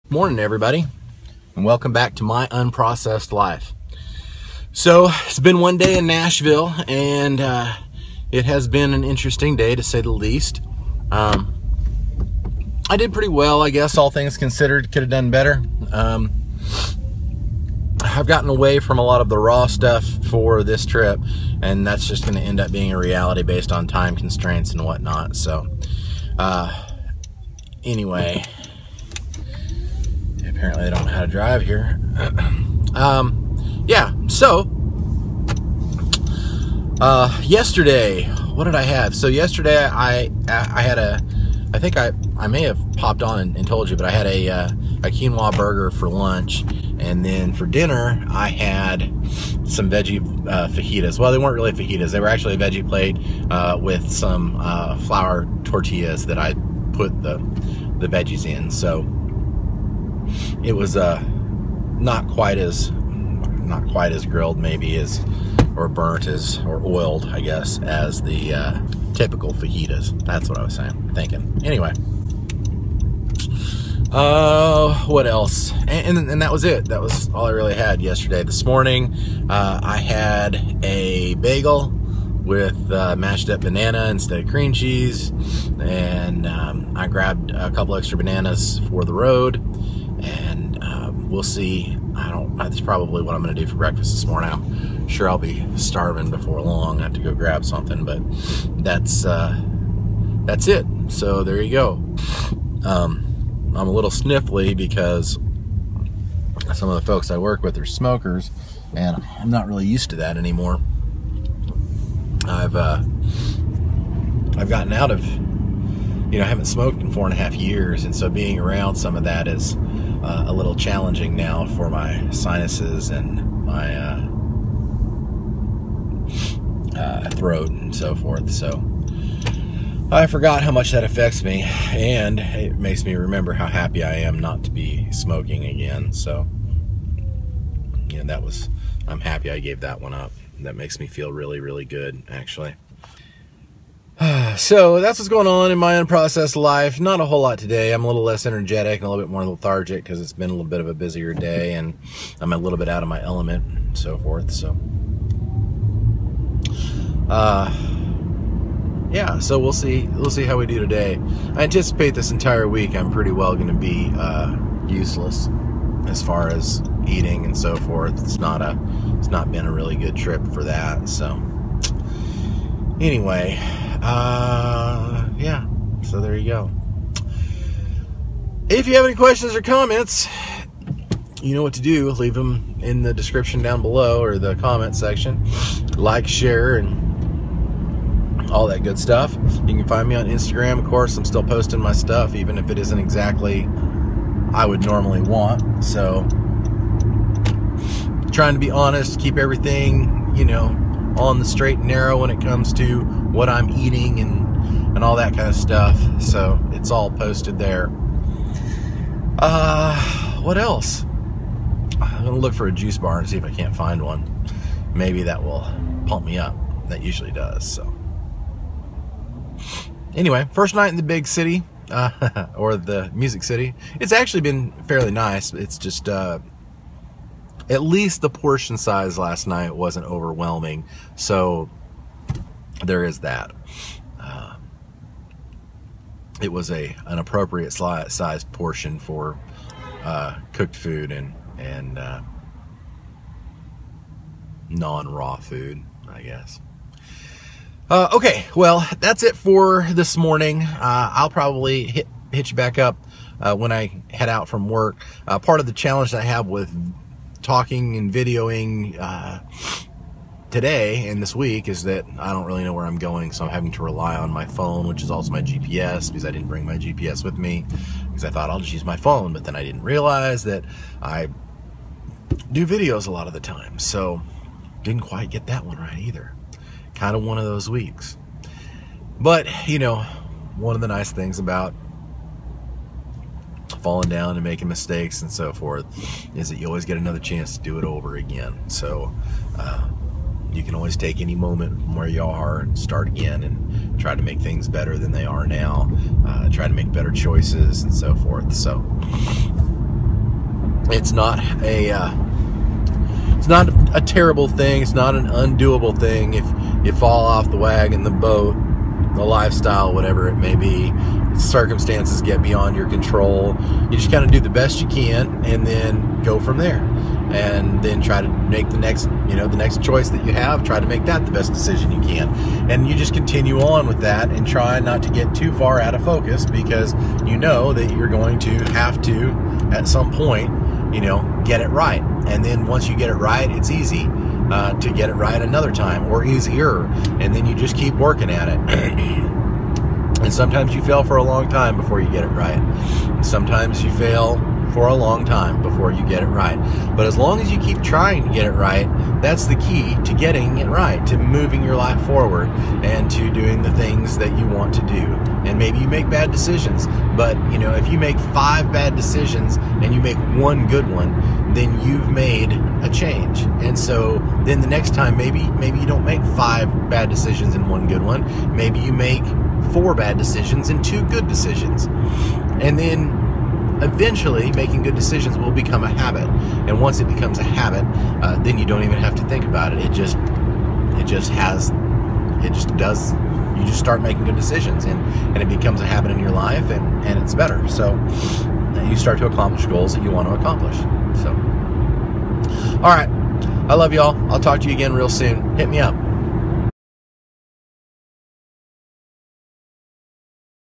Morning, everybody, and welcome back to my unprocessed life. So it's been one day in Nashville, and it has been an interesting day, to say the least. I did pretty well, I guess, all things considered. Could have done better. I've gotten away from a lot of the raw stuff for this trip, and that's just going to end up being a reality based on time constraints and whatnot. So anyway, apparently I don't know how to drive here. Yeah, so yesterday, what did I have? So yesterday I had I think I may have popped on and told you, but I had a quinoa burger for lunch, and then for dinner I had some veggie fajitas. Well, they weren't really fajitas, they were actually a veggie plate with some flour tortillas that I put the veggies in. So it was not quite as grilled, maybe, as, or burnt as, or oiled, I guess, as the typical fajitas. That's what I was thinking. Anyway, what else? And that was it. That was all I really had yesterday. This morning, I had a bagel with mashed up banana instead of cream cheese, and I grabbed a couple extra bananas for the road. And we'll see. That's probably what I'm going to do for breakfast this morning. I'm sure I'll be starving before long. I have to go grab something, but that's it. So there you go. I'm a little sniffly because some of the folks I work with are smokers, and I'm not really used to that anymore. I've gotten out of, I haven't smoked in 4.5 years, and so being around some of that is a little challenging now for my sinuses and my throat and so forth. So I forgot how much that affects me, and it makes me remember how happy I am not to be smoking again. So I'm happy I gave that one up. That makes me feel really, really good, actually. So that's what's going on in my unprocessed life. Not a whole lot today. I'm a little less energetic and a little bit more lethargic because it's been a little bit of a busier day, and I'm a little bit out of my element and so forth. So yeah, so we'll see how we do today. I anticipate this entire week I'm pretty well going to be useless as far as eating and so forth. It's not been a really good trip for that. So anyway, yeah, so there you go. If you have any questions or comments, you know what to do. Leave them in the description down below, or the comment section. Like, share, and all that good stuff. You can find me on Instagram, of course. I'm still posting my stuff, even if it isn't exactly I would normally want. So trying to be honest, keep everything, on the straight and narrow when it comes to what I'm eating and all that kind of stuff. So it's all posted there. What else? I'm gonna look for a juice bar and see if I can't find one. Maybe that will pump me up. That usually does. So anyway, first night in the big city, or the music city. It's actually been fairly nice. It's just at least the portion size last night wasn't overwhelming, so there is that. It was an appropriate sized portion for cooked food and non-raw food, I guess. Okay, well, that's it for this morning. I'll probably hit you back up when I head out from work. Part of the challenge that I have with talking and videoing today and this week is that I don't really know where I'm going, so I'm having to rely on my phone, which is also my GPS, because I didn't bring my GPS with me, because I thought I'll just use my phone, but then I didn't realize that I do videos a lot of the time, so didn't quite get that one right either. Kind of one of those weeks. But, one of the nice things about falling down and making mistakes and so forth is that you always get another chance to do it over again. So you can always take any moment from where you are and start again and try to make things better than they are now, try to make better choices and so forth. So It's not a terrible thing. It's not an undoable thing if you fall off the wagon, the boat, the lifestyle, whatever it may be. Circumstances get beyond your control. You just kind of do the best you can, and then go from there. And then try to make the next choice that you have. Try to make that the best decision you can. And you just continue on with that, and try not to get too far out of focus, because you know that you're going to have to, at some point, get it right. And then once you get it right, it's easy to get it right another time, or easier. And then you just keep working at it. And sometimes you fail for a long time before you get it right. Sometimes you fail for a long time before you get it right. But as long as you keep trying to get it right, that's the key to getting it right, to moving your life forward, and to doing the things that you want to do. And maybe you make bad decisions, but if you make 5 bad decisions and you make 1 good one, then you've made a change. And so then the next time, maybe you don't make 5 bad decisions and 1 good one. Maybe you make 4 bad decisions and 2 good decisions. And then eventually making good decisions will become a habit. And once it becomes a habit, then you don't even have to think about it. It just does. You just start making good decisions, and it becomes a habit in your life, and it's better. So you start to accomplish goals that you want to accomplish. So, all right. I love y'all. I'll talk to you again real soon. Hit me up.